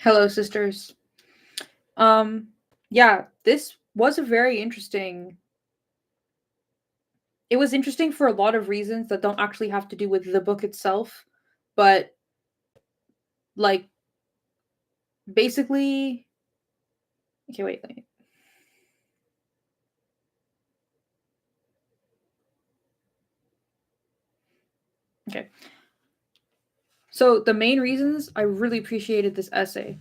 Hello, sisters. Yeah, this was a very interesting. It was interesting for a lot of reasons that don't actually have to do with the book itself, but like basically. Okay, wait. Okay. So the main reasons I really appreciated this essay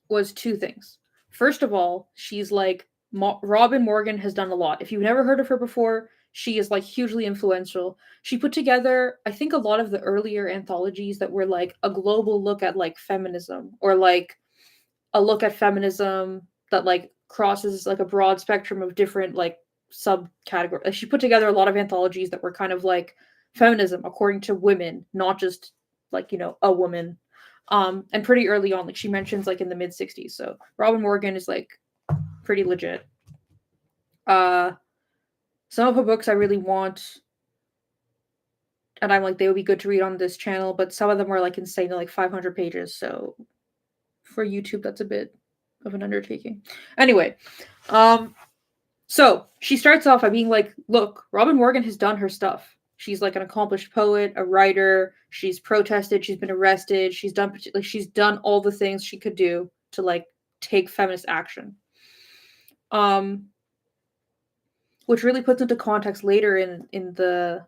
was two things. First of all, she's like Robin Morgan has done a lot. If you've never heard of her before, she is like hugely influential. She put together, I think, a lot of the earlier anthologies that were like a global look at like feminism, or like a look at feminism that like crosses like a broad spectrum of different like subcategories. Like, she put together a lot of anthologies that were kind of like feminism according to women, not just like, a woman. And pretty early on, like she mentions like in the mid 60s. So Robin Morgan is like pretty legit. Uh some of her books I really want, and I'm like they would be good to read on this channel, but some of them are like insane, like 500 pages. So for YouTube, that's a bit of an undertaking. Anyway, so she starts off by being like, look, Robin Morgan has done her stuff. She's like an accomplished poet, a writer. She's protested. She's been arrested. She's done all the things she could do to like take feminist action. Which really puts into context later in the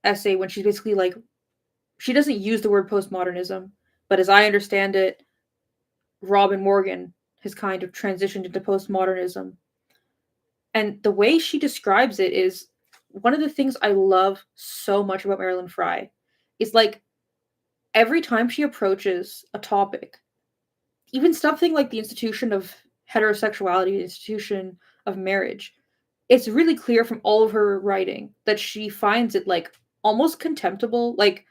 essay when she's basically like, she doesn't use the word postmodernism, but as I understand it, Robin Morgan has kind of transitioned into postmodernism. And the way she describes it is one of the things I love so much about Marilyn Frye is like every time she approaches a topic, even something like the institution of heterosexuality, the institution of marriage, it's really clear from all of her writing that she finds it like almost contemptible. Like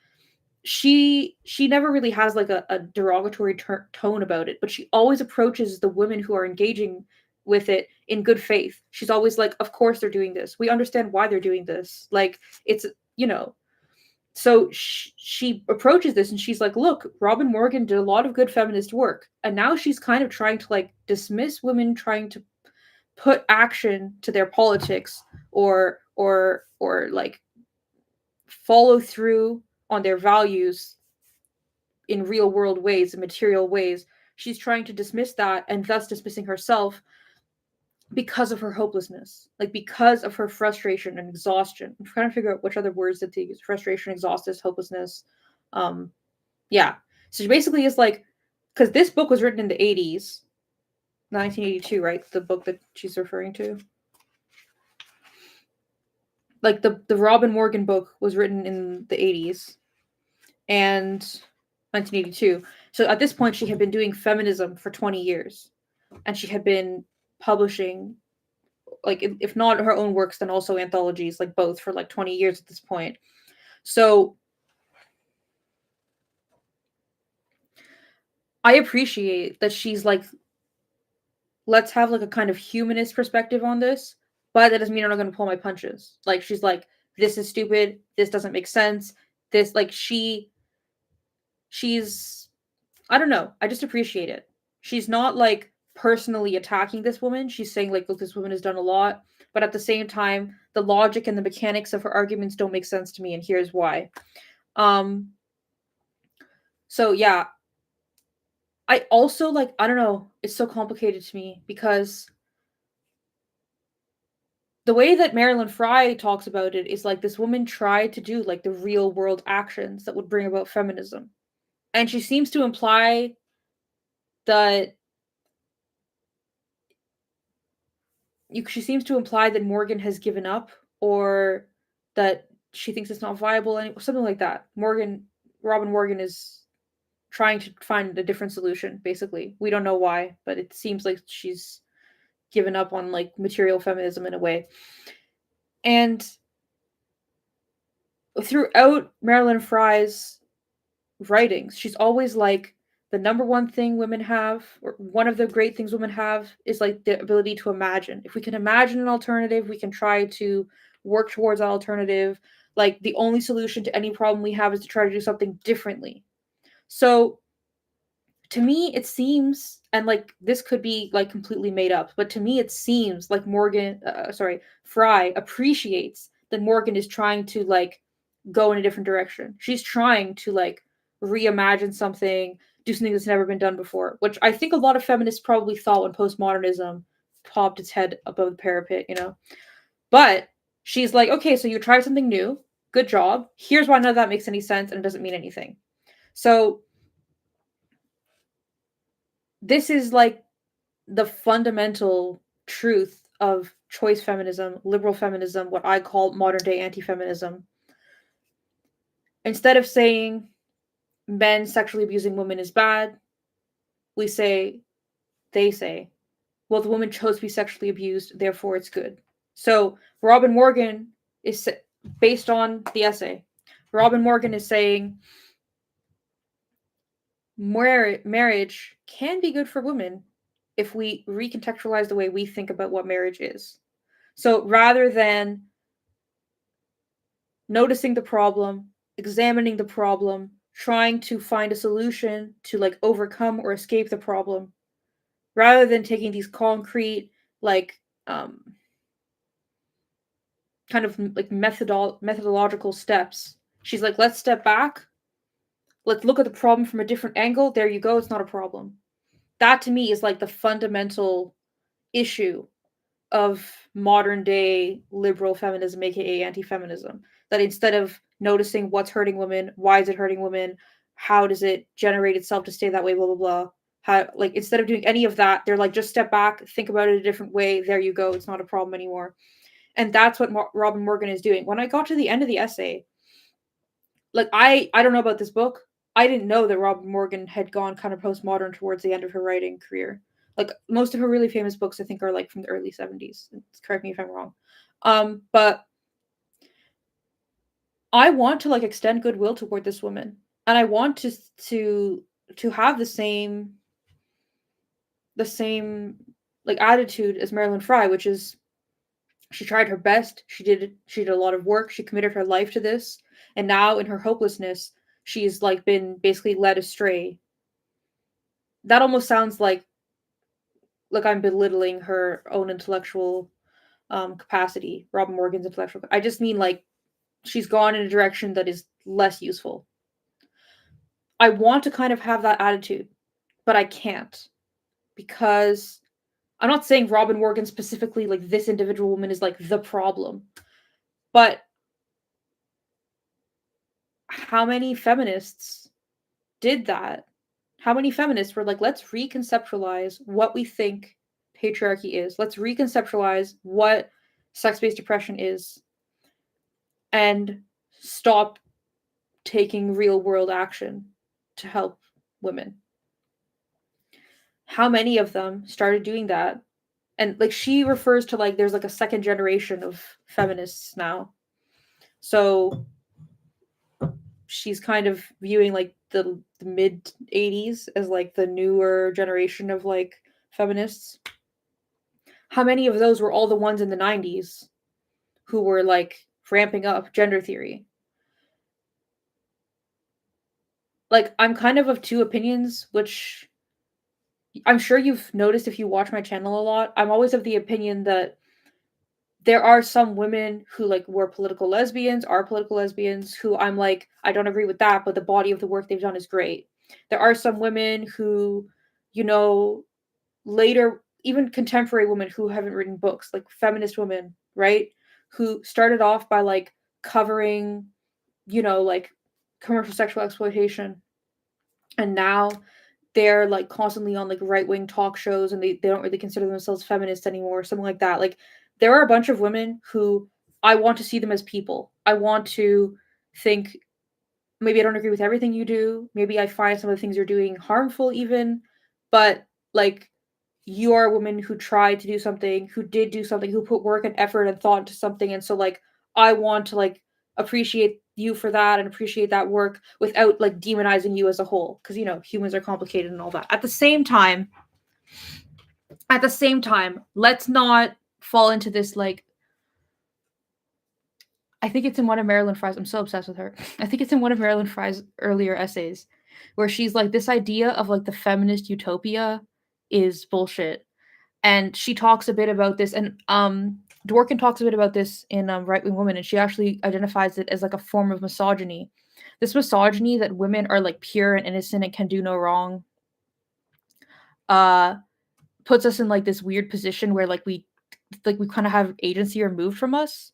she never really has like a derogatory tone about it, but she always approaches the women who are engaging with it in good faith. She's always like, of course they're doing this, we understand why they're doing this, like it's, so she approaches this and she's like, look, Robin Morgan did a lot of good feminist work, and now she's kind of trying to like dismiss women trying to put action to their politics, or like follow through on their values in real world ways, in material ways. She's trying to dismiss that and thus dismissing herself because of her hopelessness, like because of her frustration and exhaustion. I'm trying to figure out which other words that they use: frustration, exhaustion, hopelessness. Yeah. So she basically is like, because this book was written in the 80s, 1982, right? The book that she's referring to. Like the Robin Morgan book was written in the 80s and 1982. So at this point, she had been doing feminism for 20 years, and she had been publishing, like, if not her own works, then also anthologies, like both, for like 20 years at this point. So I appreciate that she's like, let's have like a kind of humanist perspective on this, but that doesn't mean I'm not going to pull my punches. Like, she's like, this is stupid. This doesn't make sense. This, like, she's, I don't know. I just appreciate it. She's not like personally attacking this woman. She's saying like, look, this woman has done a lot, but at the same time, the logic and the mechanics of her arguments don't make sense to me, and here's why. So yeah, I also like, I don't know, it's so complicated to me because the way that Marilyn Frye talks about it is like this woman tried to do like the real world actions that would bring about feminism. And she seems to imply that Morgan has given up, or that she thinks it's not viable, and something like that. Robin Morgan is trying to find a different solution, basically. We don't know why, but it seems like she's given up on like material feminism in a way. And throughout Marilyn Frye's writings, she's always like, the number one thing women have, or one of the great things women have, is like the ability to imagine. If we can imagine an alternative, we can try to work towards that alternative. Like, the only solution to any problem we have is to try to do something differently. So to me it seems, and like this could be like completely made up, but to me it seems like Frye appreciates that Morgan is trying to like go in a different direction. She's trying to like reimagine something, do something that's never been done before, which I think a lot of feminists probably thought when postmodernism popped its head above the parapet, you know. But she's like, okay, so you tried something new, good job, here's why none of that makes any sense and it doesn't mean anything. So this is like the fundamental truth of choice feminism, liberal feminism, what I call modern day anti-feminism. Instead of saying men sexually abusing women is bad, they say, well, the woman chose to be sexually abused, therefore it's good. So Robin Morgan is, based on the essay, Robin Morgan is saying marriage can be good for women if we recontextualize the way we think about what marriage is. So rather than noticing the problem, examining the problem, trying to find a solution to like overcome or escape the problem, rather than taking these concrete like kind of like methodological steps, she's like, let's step back, let's look at the problem from a different angle, there you go, it's not a problem. That to me is like the fundamental issue of modern day liberal feminism, aka anti-feminism. That instead of noticing what's hurting women, why is it hurting women, how does it generate itself to stay that way, blah blah blah. How, like, instead of doing any of that, they're like, just step back, think about it a different way. There you go. It's not a problem anymore. And that's what Robin Morgan is doing. When I got to the end of the essay, like I don't know about this book. I didn't know that Robin Morgan had gone kind of postmodern towards the end of her writing career. Like most of her really famous books, I think, are like from the early 70s. Correct me if I'm wrong. But I want to like extend goodwill toward this woman, and I want to have the same like attitude as Marilyn Frye, which is she tried her best. She did a lot of work. She committed her life to this, and now in her hopelessness, she's like been basically led astray. That almost sounds like I'm belittling her own intellectual capacity, Robin Morgan's intellectual. I just mean like she's gone in a direction that is less useful. I want to kind of have that attitude, but I can't, because I'm not saying Robin Morgan specifically, like this individual woman is like the problem, but how many feminists did that? How many feminists were like, let's reconceptualize what we think patriarchy is. Let's reconceptualize what sex-based oppression is and stop taking real-world action to help women. How many of them started doing that? And like she refers to like there's like a second generation of feminists now. So she's kind of viewing like the mid 80s as like the newer generation of like feminists. How many of those were all the ones in the 90s who were like ramping up gender theory? Like I'm kind of two opinions, which I'm sure you've noticed if you watch my channel a lot. I'm always of the opinion that there are some women who like are political lesbians who I'm like, I don't agree with that, but the body of the work they've done is great. There are some women who, you know, later, even contemporary women who haven't written books, like feminist women, right? Who started off by like covering, you know, like commercial sexual exploitation. And now they're like constantly on like right-wing talk shows and they don't really consider themselves feminists anymore, something like that. Like there are a bunch of women who I want to see them as people. I want to think, maybe I don't agree with everything you do. Maybe I find some of the things you're doing harmful even, but like you are a woman who tried to do something, who did do something, who put work and effort and thought into something. And so like I want to like appreciate you for that and appreciate that work without like demonizing you as a whole, because you know humans are complicated and all that. At the same time, let's not fall into this like, I think it's in one of Marilyn Frye's, I'm so obsessed with her. I think it's in one of Marilyn Frye's earlier essays where she's like, this idea of like the feminist utopia is bullshit. And she talks a bit about this, and Dworkin talks a bit about this in Right Wing Woman, and she actually identifies it as like a form of misogyny. This misogyny that women are like pure and innocent and can do no wrong, puts us in like this weird position where we kind of have agency removed from us,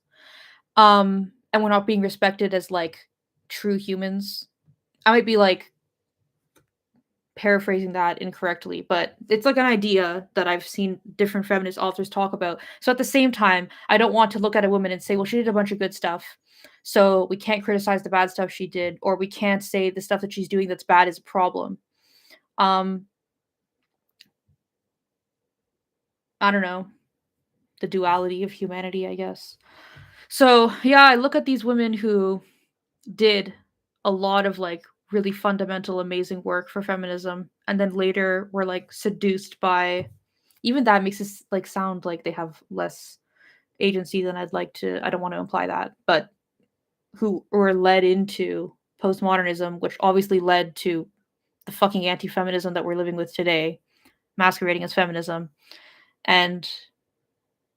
and we're not being respected as like true humans. I might be like paraphrasing that incorrectly, but it's like an idea that I've seen different feminist authors talk about. So at the same time, I don't want to look at a woman and say, well, she did a bunch of good stuff, so we can't criticize the bad stuff she did, or we can't say the stuff that she's doing that's bad is a problem. I don't know, the duality of humanity, I guess. So yeah, I look at these women who did a lot of like really fundamental, amazing work for feminism, and then later were like seduced by, even that makes it like sound like they have less agency than I'd like to. I don't want to imply that, but who were led into postmodernism, which obviously led to the fucking anti-feminism that we're living with today, masquerading as feminism. And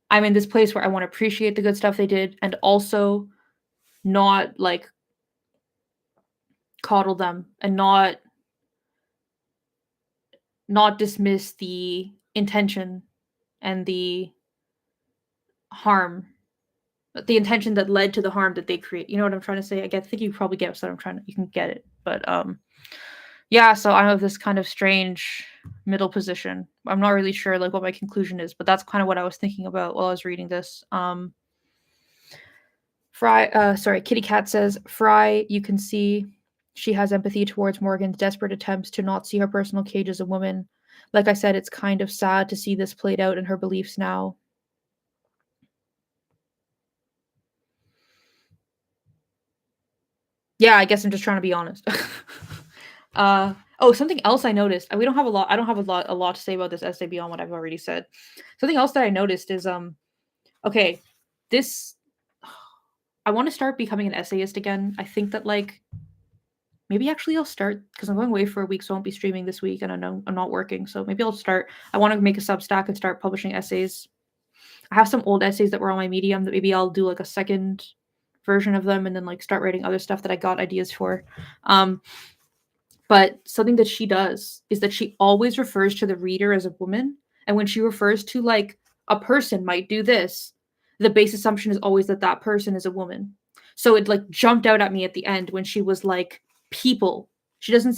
I'm in this place where I want to appreciate the good stuff they did and also not like coddle them and not dismiss the intention and the harm, the intention that led to the harm that they create. You know what I'm trying to say? I think you probably get what I'm trying to, you can get it. But yeah, so I'm of this kind of strange middle position. I'm not really sure like what my conclusion is, but that's kind of what I was thinking about while I was reading this. Kitty Cat says, Frye, you can see she has empathy towards Morgan's desperate attempts to not see her personal cage as a woman. Like I said, it's kind of sad to see this played out in her beliefs now. Yeah, I guess I'm just trying to be honest. Something else I noticed. We don't have a lot. I don't have a lot to say about this essay beyond what I've already said. Something else that I noticed is okay, this I want to start becoming an essayist again. I think that like maybe actually I'll start because I'm going away for a week, so I won't be streaming this week, and I know I'm not working, so maybe I'll start. I want to make a Substack and start publishing essays. I have some old essays that were on my Medium that maybe I'll do like a second version of them and then like start writing other stuff that I got ideas for. But something that she does is that she always refers to the reader as a woman, and when she refers to like a person might do this, the base assumption is always that that person is a woman. So it like jumped out at me at the end when she was like people. She doesn't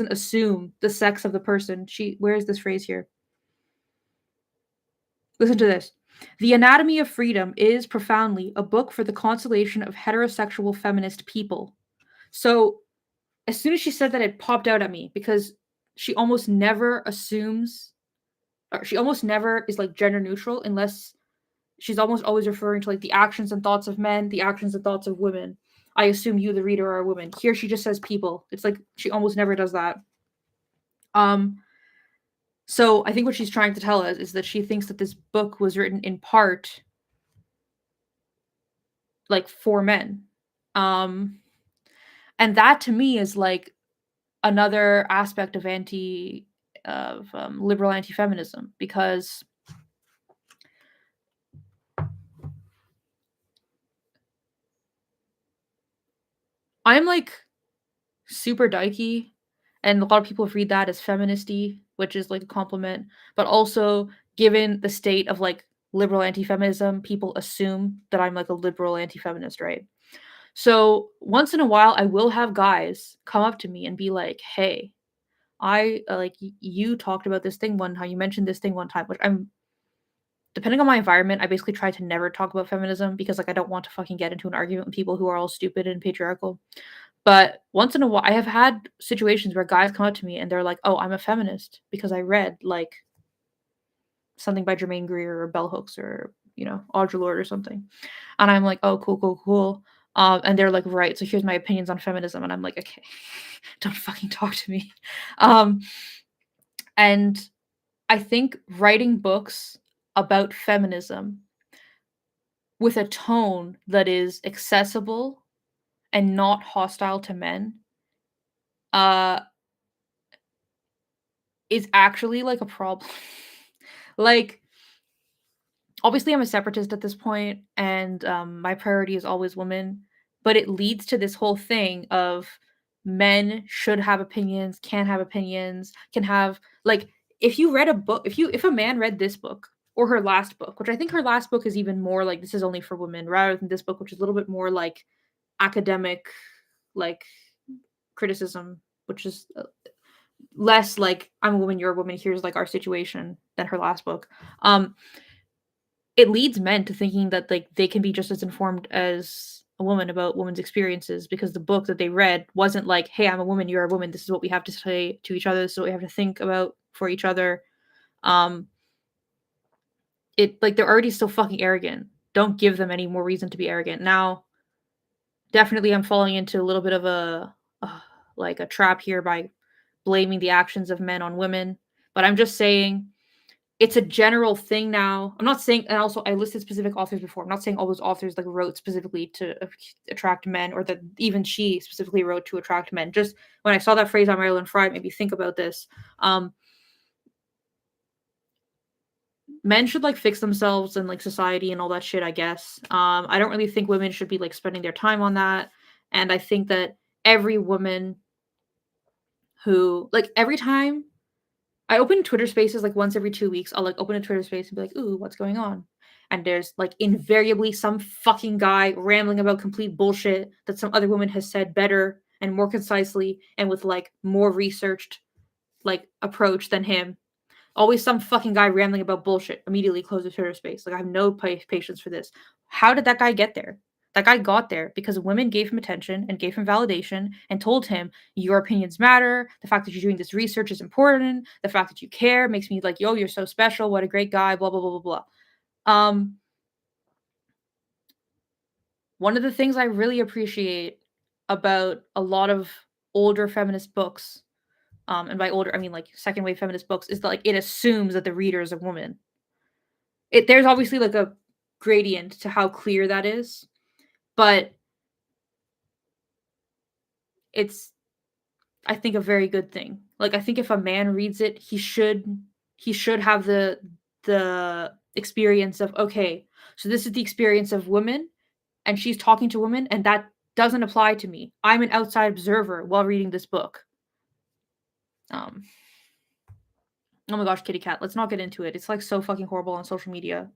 assume the sex of the person. Where is this phrase here? Listen to this. The Anatomy of Freedom is profoundly a book for the consolation of heterosexual feminist people. So as soon as she said that, it popped out at me because she almost never assumes, or she almost never is like gender neutral unless she's almost always referring to like the actions and thoughts of men, the actions and thoughts of women. I assume you, the reader, are a woman. Here she just says people. It's like she almost never does that. So I think what she's trying to tell us is that she thinks that this book was written in part like for men. And that to me is like another aspect of liberal anti-feminism, because I'm like super dykey, and a lot of people read that as feministy, which is like a compliment, but also given the state of like liberal anti-feminism, people assume that I'm like a liberal anti-feminist, right? So once in a while I will have guys come up to me and be like, hey, I you talked about this thing one time, you mentioned this thing one time, which I'm, depending on my environment, I basically try to never talk about feminism because like I don't want to fucking get into an argument with people who are all stupid and patriarchal. But once in a while I have had situations where guys come up to me and they're like, "Oh, I'm a feminist because I read like something by Germaine Greer or Bell Hooks or, Audre Lorde or something." And I'm like, "Oh, cool, cool, cool." And they're like, "Right, so here's my opinions on feminism." And I'm like, "Okay, don't fucking talk to me." And I think writing books about feminism with a tone that is accessible and not hostile to men is actually like a problem. Like, obviously I'm a separatist at this point, and my priority is always women, but it leads to this whole thing of men should have opinions, can have opinions, can have like, if you read a book, if a man read this book or her last book, which I think her last book is even more like this is only for women rather than this book, which is a little bit more like academic, like criticism, which is less like I'm a woman, you're a woman, here's like our situation than her last book. It leads men to thinking that like they can be just as informed as a woman about women's experiences because the book that they read wasn't like, hey, I'm a woman, you're a woman, this is what we have to say to each other, this is what we have to think about for each other. um it like they're already so fucking arrogant. Don't give them any more reason to be arrogant. Now definitely I'm falling into a little bit of like a trap here by blaming the actions of men on women, but I'm just saying it's a general thing now. I'm not saying, and also I listed specific authors before. I'm not saying all those authors like wrote specifically to attract men, or that even she specifically wrote to attract men. Just when I saw that phrase on Marilyn Frye, it made me think about this. Men should like fix themselves and like society and all that shit, I guess. I don't really think women should be like spending their time on that. And I think that every woman who like every time I open Twitter Spaces like once every 2 weeks. I'll like open a Twitter Space and be like, "Ooh, what's going on?" And there's like invariably some fucking guy rambling about complete bullshit that some other woman has said better and more concisely and with like more researched like approach than him. Always some fucking guy rambling about bullshit. Immediately close the Twitter Space. Like I have no patience for this. How did that guy get there? That guy got there because women gave him attention and gave him validation and told him your opinions matter. The fact that you're doing this research is important. The fact that you care makes me like, yo, you're so special. What a great guy. Blah blah blah blah blah. One of the things I really appreciate about a lot of older feminist books, and by older I mean like second wave feminist books, is that like it assumes that the reader is a woman. There's obviously like a gradient to how clear that is, but it's I think a very good thing. Like I think if a man reads it, he should have the experience of, okay, so this is the experience of women and she's talking to women and that doesn't apply to me. I'm an outside observer while reading this book. Um oh my gosh, kitty cat. Let's not get into it. It's like so fucking horrible on social media.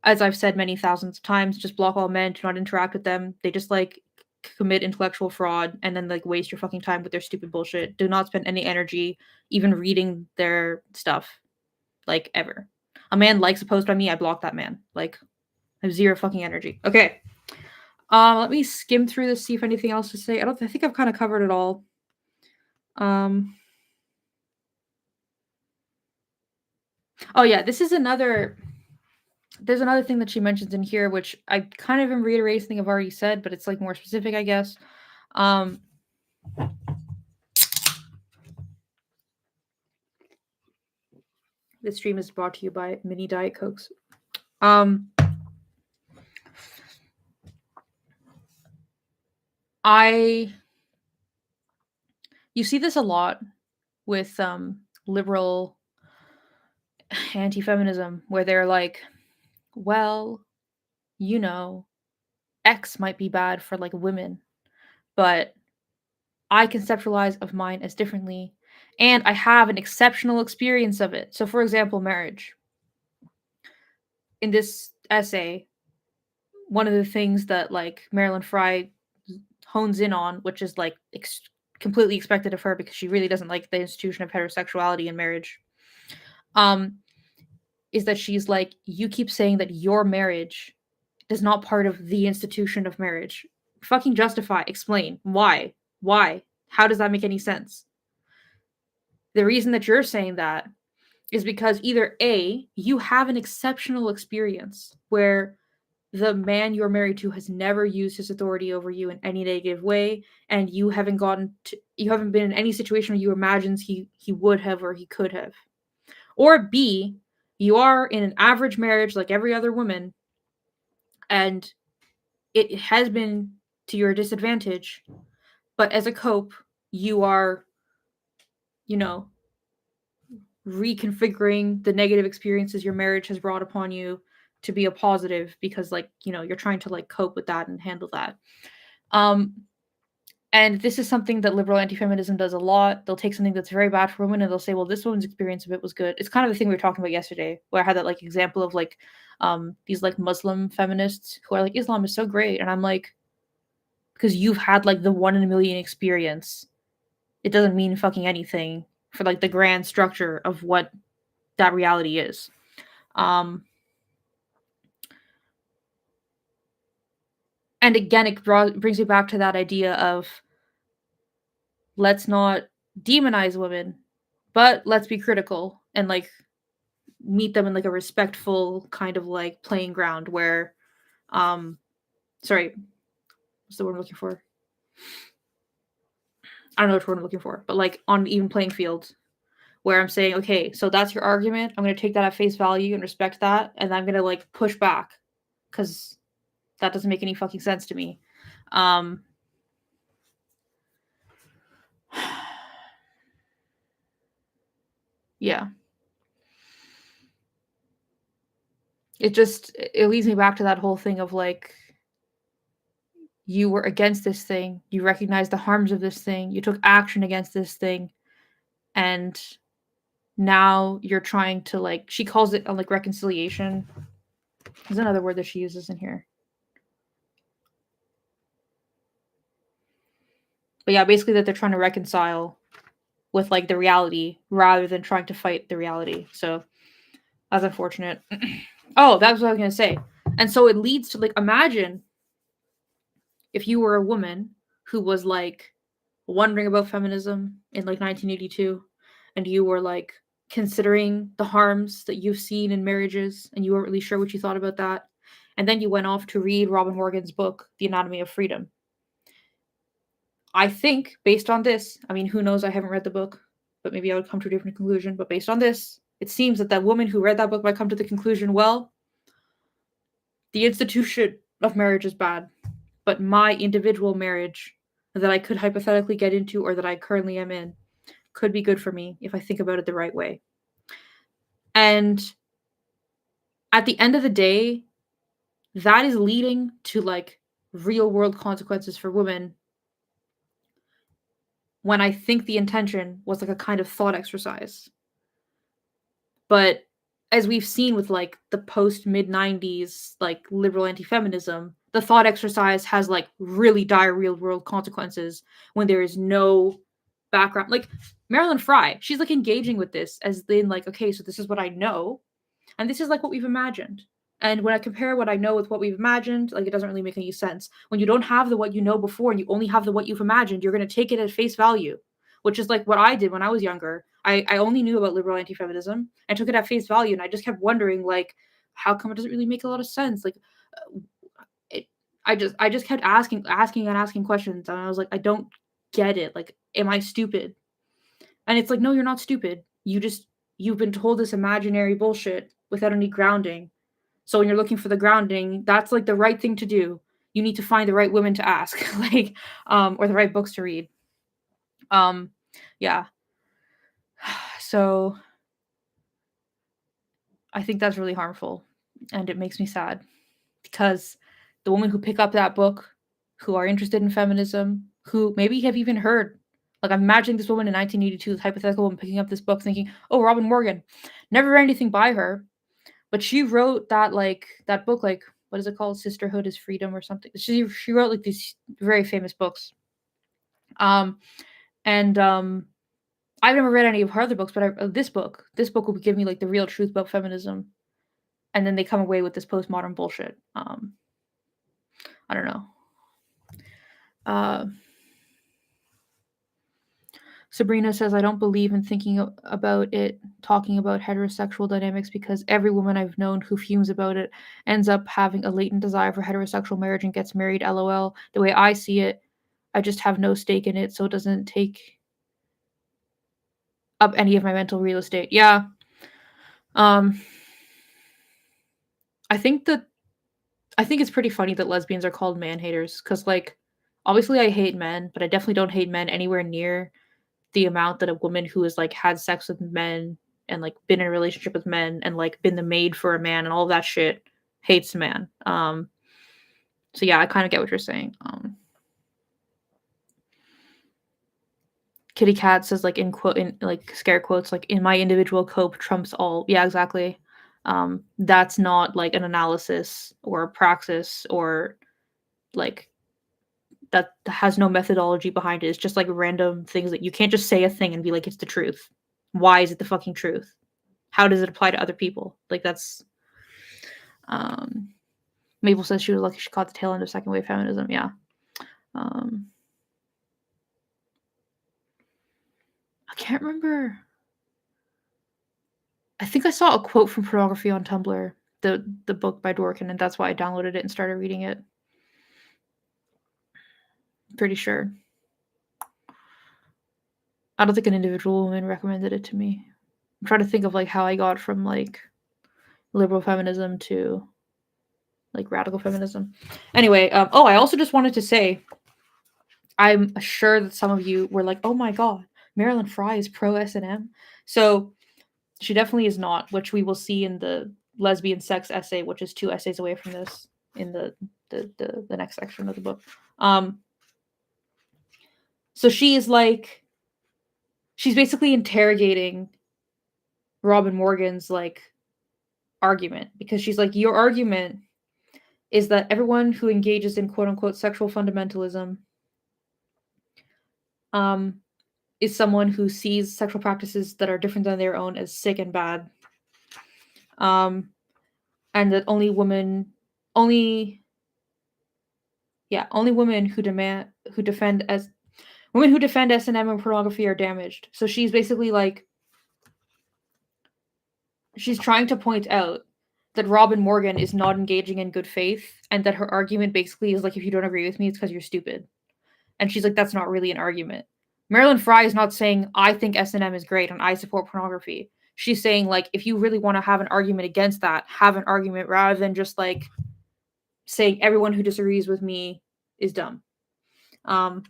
As I've said many thousands of times, just block all men, do not interact with them. They just like commit intellectual fraud and then like waste your fucking time with their stupid bullshit. Do not spend any energy even reading their stuff, like ever. A man likes a post by me, I block that man. Like I have zero fucking energy. Okay. Let me skim through this, see if anything else to say. I think I've kind of covered it all. Oh yeah, there's another thing that she mentions in here, which I kind of am reiterating something I've already said, but it's like more specific, I guess. This stream is brought to you by Mini Diet Cokes. You see this a lot with liberal anti-feminism, where they're like, well, you know, X might be bad for like women, but I conceptualize of mine as differently, and I have an exceptional experience of it. So, for example, marriage. In this essay, one of the things that like Marilyn Frye hones in on, which is like completely expected of her because she really doesn't like the institution of heterosexuality in marriage, is that she's like, you keep saying that your marriage is not part of the institution of marriage. Fucking justify, explain why. How does that make any sense? The reason that you're saying that is because either A, you have an exceptional experience where the man you're married to has never used his authority over you in any negative way, and you haven't been in any situation where you imagines he would have or he could have. Or B, you are in an average marriage like every other woman, and it has been to your disadvantage, but as a cope, you are, reconfiguring the negative experiences your marriage has brought upon you to be a positive, because like, you know, you're trying to like cope with that and handle that. And this is something that liberal anti-feminism does a lot. They'll take something that's very bad for women and they'll say, well, this woman's experience of it was good. It's kind of the thing we were talking about yesterday, where I had that like example of like these like Muslim feminists who are like, Islam is so great. And I'm like, because you've had like the 1 in a million experience, it doesn't mean fucking anything for like the grand structure of what that reality is. And again, it brings me back to that idea of, let's not demonize women, but let's be critical and like meet them in like a respectful kind of like playing ground where sorry, what's the word I'm looking for? I don't know which word I'm looking for, but like on an even playing field, where I'm saying, okay, so that's your argument. I'm going to take that at face value and respect that, and I'm going to like push back because that doesn't make any fucking sense to me. Yeah. It leads me back to that whole thing of like, you were against this thing, you recognized the harms of this thing, you took action against this thing, and now you're trying to like, she calls it like reconciliation. There's another word that she uses in here. But yeah, basically that they're trying to reconcile with like the reality rather than trying to fight the reality. So that's unfortunate. Oh, that's what I was going to say. And so it leads to like, imagine if you were a woman who was like wondering about feminism in like 1982 and you were like considering the harms that you've seen in marriages and you weren't really sure what you thought about that. And then you went off to read Robin Morgan's book, The Anatomy of Freedom. I think based on this, I mean, who knows? I haven't read the book, but maybe I would come to a different conclusion. But based on this, it seems that that woman who read that book might come to the conclusion, well, the institution of marriage is bad, but my individual marriage that I could hypothetically get into or that I currently am in could be good for me if I think about it the right way. And at the end of the day, that is leading to like real world consequences for women, when I think the intention was like a kind of thought exercise. But as we've seen with like the post mid 90s like liberal anti-feminism, the thought exercise has like really dire real world consequences when there is no background. Like Marilyn Frye, she's like engaging with this as in like, okay, so this is what I know, and this is like what we've imagined. And when I compare what I know with what we've imagined, like it doesn't really make any sense. When you don't have the what you know before and you only have the what you've imagined, you're going to take it at face value, which is like what I did when I was younger. I only knew about liberal anti-feminism. I took it at face value, and I just kept wondering, like, how come it doesn't really make a lot of sense? Like, I just kept asking questions, and I was like, I don't get it. Like, am I stupid? And it's like, no, you're not stupid. You've been told this imaginary bullshit without any grounding. So when you're looking for the grounding, that's like the right thing to do. You need to find the right women to ask, like, or the right books to read. Yeah. So I think that's really harmful, and it makes me sad because the women who pick up that book, who are interested in feminism, who maybe have even heard, like I'm imagining this woman in 1982, this hypothetical woman picking up this book thinking, oh, Robin Morgan, never read anything by her, but she wrote that book, like, what is it called? Sisterhood is Freedom or something. She wrote like these very famous books. I've never read any of her other books, but this book will give me like the real truth about feminism. And then they come away with this postmodern bullshit. I don't know. Sabrina says, I don't believe in thinking about it, talking about heterosexual dynamics, because every woman I've known who fumes about it ends up having a latent desire for heterosexual marriage and gets married, LOL. The way I see it, I just have no stake in it, so it doesn't take up any of my mental real estate. Yeah. I think it's pretty funny that lesbians are called man haters, because like obviously I hate men, but I definitely don't hate men anywhere near the amount that a woman who has like had sex with men and like been in a relationship with men and like been the maid for a man and all of that shit hates a man. So yeah, I kind of get what you're saying. Kitty Cat says like in quote in like scare quotes like in my individual cope trumps all. Yeah, exactly. That's not like an analysis or a praxis or like that has no methodology behind it. It's just like random things that you can't just say a thing and be like it's the truth. Why is it the fucking truth? How does it apply to other people? Like that's Mabel says she was lucky she caught the tail end of second wave feminism. Yeah. I can't remember. I think I saw a quote from Pornography on Tumblr, the book by Dworkin, and that's why I downloaded it and started reading it. Pretty sure. I don't think an individual woman recommended it to me. I'm trying to think of like how I got from like liberal feminism to like radical feminism. Anyway, I also just wanted to say, I'm sure that some of you were like, "Oh my god, Marilyn Frye is pro S&M." So she definitely is not, which we will see in the lesbian sex essay, which is 2 essays away from this in the next section of the book. So she's basically interrogating Robin Morgan's like argument, because she's like, your argument is that everyone who engages in quote unquote sexual fundamentalism is someone who sees sexual practices that are different than their own as sick and bad. And that only women who defend S&M and pornography are damaged. So she's basically like, she's trying to point out that Robin Morgan is not engaging in good faith, and that her argument basically is like, if you don't agree with me, it's because you're stupid. And she's like, that's not really an argument. Marilyn Frye is not saying, I think S&M is great and I support pornography. She's saying, like, if you really want to have an argument against that, have an argument rather than just, like, saying everyone who disagrees with me is dumb. At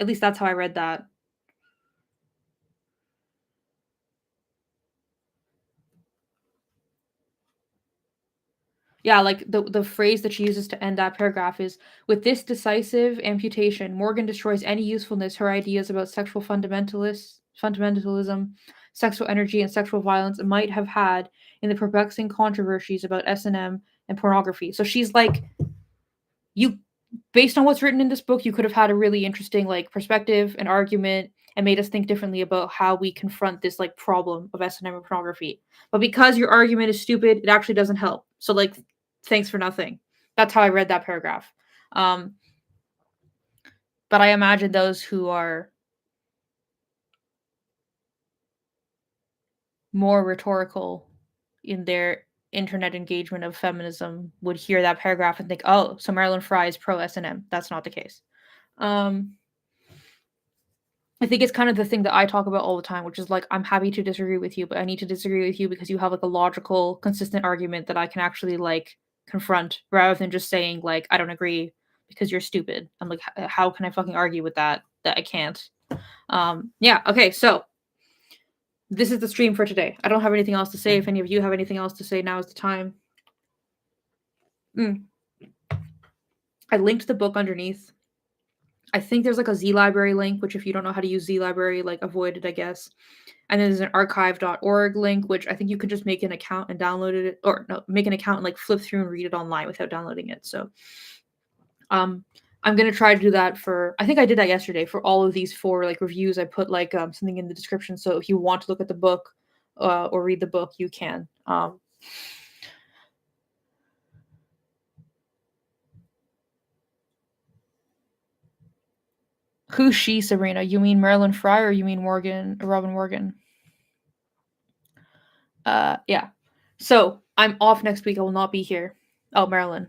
least that's how I read that. Yeah, like the phrase that she uses to end that paragraph is, with this decisive amputation, Morgan destroys any usefulness her ideas about sexual fundamentalism, sexual energy, and sexual violence might have had in the perplexing controversies about S&M and pornography. So she's like, you, based on what's written in this book, you could have had a really interesting like perspective and argument and made us think differently about how we confront this like problem of S&M and pornography. But because your argument is stupid, it actually doesn't help. So like, thanks for nothing. That's how I read that paragraph. But I imagine those who are more rhetorical in their internet engagement of feminism would hear that paragraph and think, oh, so Marilyn Frye is pro S&M. That's not the case. I think it's kind of the thing that I talk about all the time, which is like, I'm happy to disagree with you, but I need to disagree with you because you have like a logical, consistent argument that I can actually like confront, rather than just saying like, I don't agree because you're stupid. I'm like, how can I fucking argue with that I can't? Yeah, okay, so this is the stream for today. I don't have anything else to say. If any of you have anything else to say, now is the time. I linked the book underneath. I think there's like a Z Library link, which if you don't know how to use Z Library, like avoid it, I guess. And then there's an archive.org link, which I think you could just make an account and download it, or no, make an account and like flip through and read it online without downloading it. So I'm going to try to do that for, I think I did that yesterday for all of these 4 like reviews. I put like something in the description. So if you want to look at the book or read the book, you can. Who's she, Sabrina? You mean Marilyn Frye or you mean Robin Morgan? Yeah. So I'm off next week. I will not be here. Oh, Marilyn.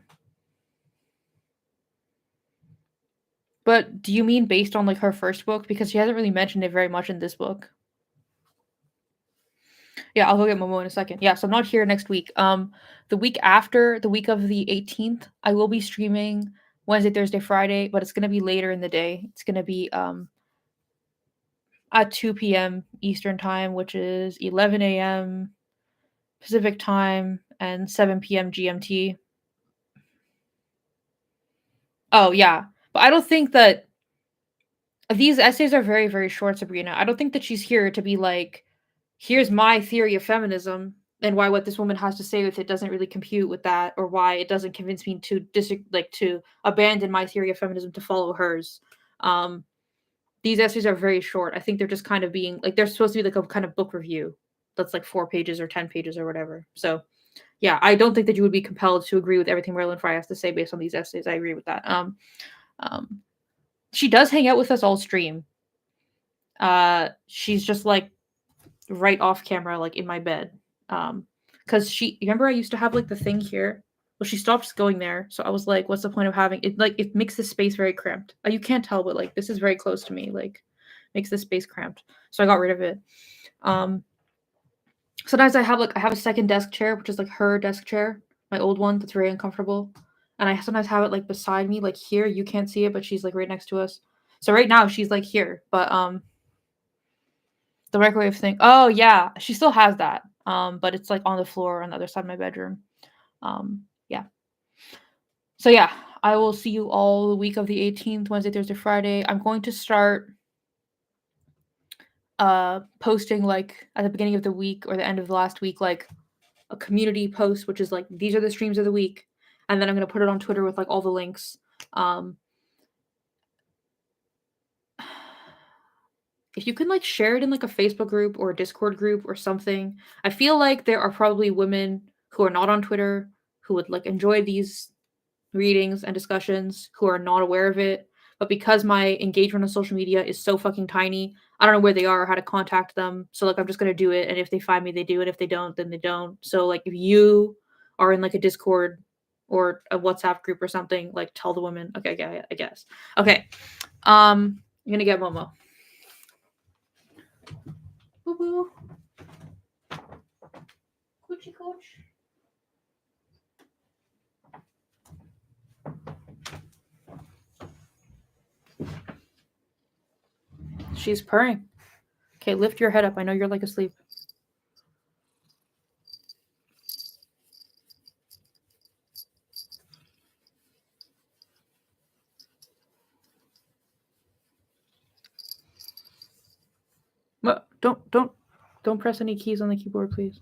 But do you mean based on like her first book? Because she hasn't really mentioned it very much in this book. Yeah, I'll go get Momo in a second. Yeah, so I'm not here next week. The week after, the week of the 18th, I will be streaming Wednesday, Thursday, Friday, but it's gonna be later in the day. It's gonna be at 2 p.m. Eastern time, which is 11 a.m. Pacific time and 7 p.m. GMT. Oh, yeah. But I don't think that these essays are very, very short, Sabrina. I don't think that she's here to be like, here's my theory of feminism and why what this woman has to say with it doesn't really compute with that, or why it doesn't convince me to to abandon my theory of feminism to follow hers. These essays are very short. I think they're just kind of being like, they're supposed to be like a kind of book review that's like 4 pages or 10 pages or whatever. So yeah, I don't think that you would be compelled to agree with everything Marilyn Frye has to say based on these essays. I agree with that. She does hang out with us all stream. She's just like right off camera, like in my bed. Because she, remember I used to have like the thing here. Well, she stopped going there, so I was like, what's the point of having it? Like, it makes the space very cramped. You can't tell, but like this is very close to me. Like, makes the space cramped. So I got rid of it. Sometimes I have a second desk chair, which is like her desk chair, my old one that's very uncomfortable. And I sometimes have it like beside me, like here. You can't see it, but she's like right next to us. So right now she's like here, but the microwave thing. Oh yeah, she still has that. But it's like on the floor on the other side of my bedroom. Yeah. So yeah, I will see you all the week of the 18th, Wednesday, Thursday, Friday. I'm going to start posting like at the beginning of the week or the end of the last week, like a community post, which is like, these are the streams of the week. And then I'm going to put it on Twitter with like all the links. If you can like share it in like a Facebook group or a Discord group or something, I feel like there are probably women who are not on Twitter who would like enjoy these readings and discussions who are not aware of it. But because my engagement on social media is so fucking tiny, I don't know where they are or how to contact them. So like I'm just gonna do it, and if they find me, they do it. If they don't, then they don't. So like if you are in like a Discord or a WhatsApp group or something, like tell the women. Okay, yeah, I guess. Okay. I'm gonna get Momo. Boo boo. Coochie coach. She's purring. Okay, lift your head up. I know you're like asleep. What? Don't press any keys on the keyboard, please.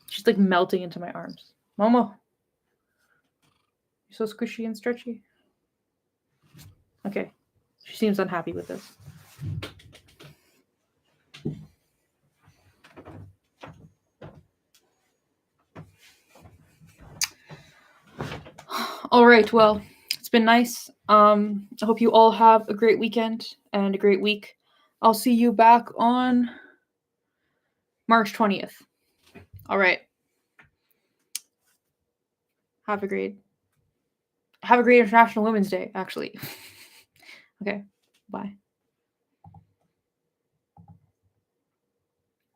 She's like melting into my arms. Momo. You're so squishy and stretchy. Okay. She seems unhappy with this. All right. Well, it's been nice. I hope you all have a great weekend and a great week. I'll see you back on March 20th. All right. Have a great International Women's Day, actually. Okay. Bye.